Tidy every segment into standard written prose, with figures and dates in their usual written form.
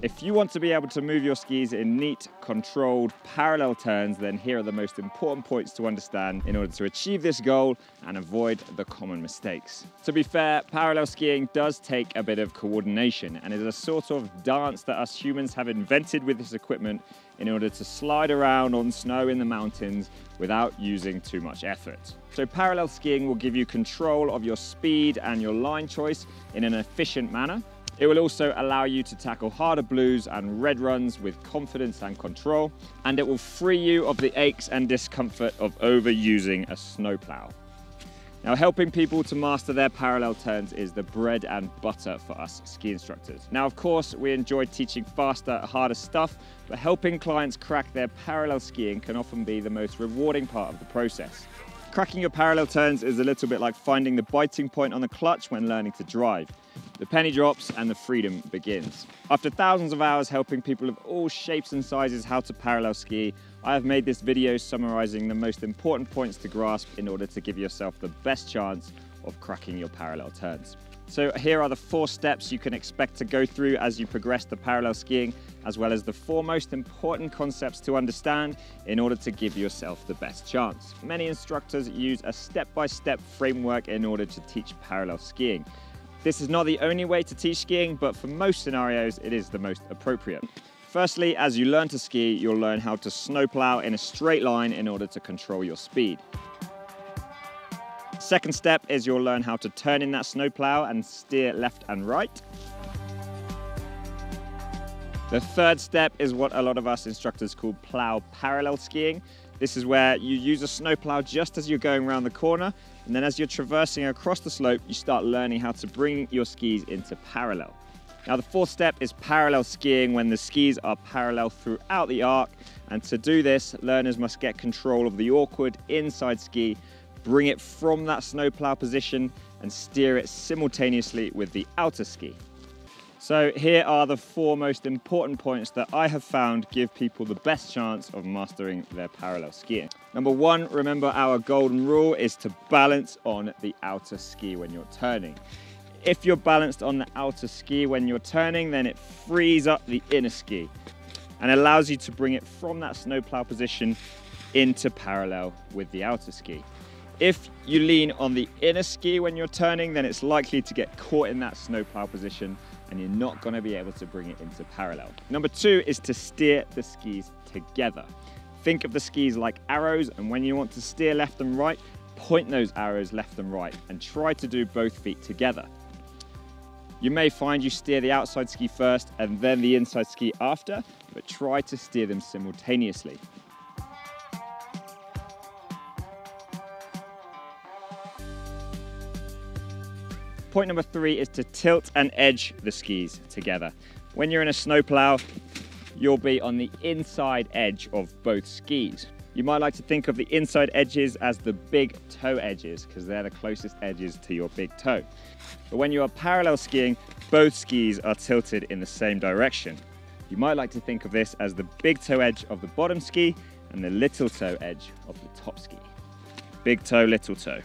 If you want to be able to move your skis in neat, controlled, parallel turns, then here are the most important points to understand in order to achieve this goal and avoid the common mistakes. To be fair, parallel skiing does take a bit of coordination and is a sort of dance that us humans have invented with this equipment in order to slide around on snow in the mountains without using too much effort. So parallel skiing will give you control of your speed and your line choice in an efficient manner. It will also allow you to tackle harder blues and red runs with confidence and control, and it will free you of the aches and discomfort of overusing a snowplow. Now, helping people to master their parallel turns is the bread and butter for us ski instructors. Now, of course, we enjoy teaching faster, harder stuff, but helping clients crack their parallel skiing can often be the most rewarding part of the process. Cracking your parallel turns is a little bit like finding the biting point on the clutch when learning to drive. The penny drops and the freedom begins. After thousands of hours helping people of all shapes and sizes how to parallel ski, I have made this video summarizing the most important points to grasp in order to give yourself the best chance of cracking your parallel turns. So here are the 4 steps you can expect to go through as you progress to parallel skiing, as well as the 4 most important concepts to understand in order to give yourself the best chance. Many instructors use a step-by-step framework in order to teach parallel skiing. This is not the only way to teach skiing, but for most scenarios, it is the most appropriate. Firstly, as you learn to ski, you'll learn how to snowplow in a straight line in order to control your speed. Second step is you'll learn how to turn in that snowplow and steer left and right. The third step is what a lot of us instructors call plough parallel skiing. This is where you use a snowplow just as you're going around the corner, and then as you're traversing across the slope, you start learning how to bring your skis into parallel. Now, the fourth step is parallel skiing, when the skis are parallel throughout the arc, and to do this, learners must get control of the awkward inside ski, bring it from that snowplow position, and steer it simultaneously with the outer ski. So here are the 4 most important points that I have found give people the best chance of mastering their parallel skiing. Number 1, remember our golden rule is to balance on the outer ski when you're turning. If you're balanced on the outer ski when you're turning, then it frees up the inner ski and allows you to bring it from that snowplow position into parallel with the outer ski. If you lean on the inner ski when you're turning, then it's likely to get caught in that snowplow position and you're not going to be able to bring it into parallel. Number 2 is to steer the skis together. Think of the skis like arrows, and when you want to steer left and right, point those arrows left and right and try to do both feet together. You may find you steer the outside ski first and then the inside ski after, but try to steer them simultaneously. Point number 3 is to tilt and edge the skis together. When you're in a snowplow, you'll be on the inside edge of both skis. You might like to think of the inside edges as the big toe edges, because they're the closest edges to your big toe. But when you are parallel skiing, both skis are tilted in the same direction. You might like to think of this as the big toe edge of the bottom ski and the little toe edge of the top ski. Big toe, little toe.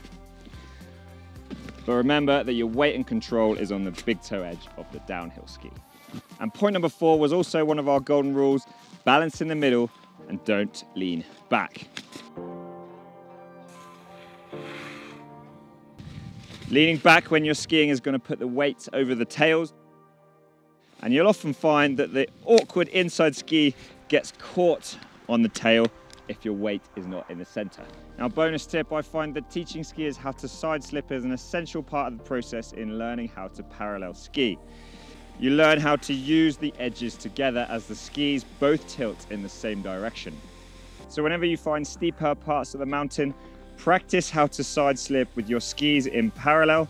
But remember that your weight and control is on the big toe edge of the downhill ski. And point number 4 was also one of our golden rules: balance in the middle and don't lean back. Leaning back when you're skiing is going to put the weight over the tails, and you'll often find that the awkward inside ski gets caught on the tail if your weight is not in the center. Now, bonus tip, I find that teaching skiers how to side slip is an essential part of the process in learning how to parallel ski. You learn how to use the edges together as the skis both tilt in the same direction. So whenever you find steeper parts of the mountain, practice how to side slip with your skis in parallel.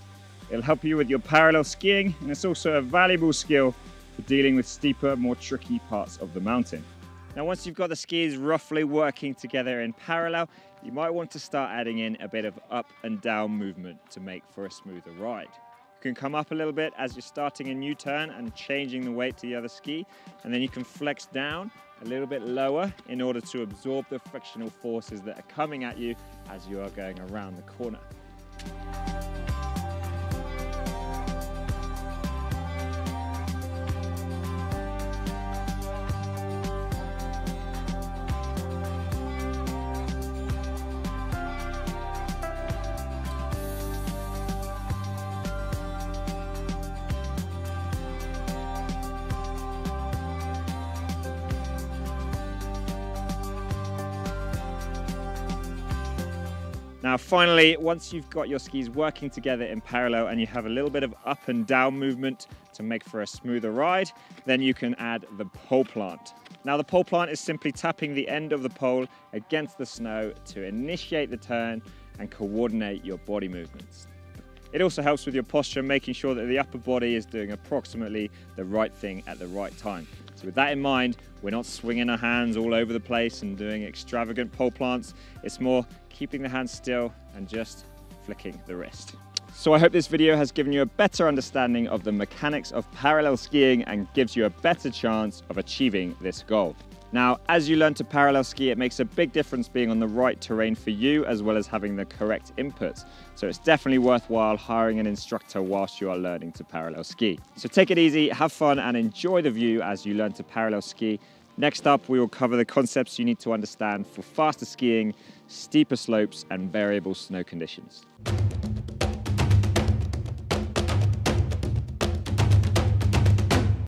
It'll help you with your parallel skiing, and it's also a valuable skill for dealing with steeper, more tricky parts of the mountain. Now, once you've got the skis roughly working together in parallel, you might want to start adding in a bit of up and down movement to make for a smoother ride. You can come up a little bit as you're starting a new turn and changing the weight to the other ski, and then you can flex down a little bit lower in order to absorb the frictional forces that are coming at you as you are going around the corner. Now finally, once you've got your skis working together in parallel and you have a little bit of up and down movement to make for a smoother ride, then you can add the pole plant. Now the pole plant is simply tapping the end of the pole against the snow to initiate the turn and coordinate your body movements. It also helps with your posture, making sure that the upper body is doing approximately the right thing at the right time. So with that in mind, we're not swinging our hands all over the place and doing extravagant pole plants. It's more keeping the hands still and just flicking the wrist. So I hope this video has given you a better understanding of the mechanics of parallel skiing and gives you a better chance of achieving this goal. Now, as you learn to parallel ski, it makes a big difference being on the right terrain for you, as well as having the correct inputs. So it's definitely worthwhile hiring an instructor whilst you are learning to parallel ski. So take it easy, have fun, and enjoy the view as you learn to parallel ski. Next up, we will cover the concepts you need to understand for faster skiing, steeper slopes, and variable snow conditions.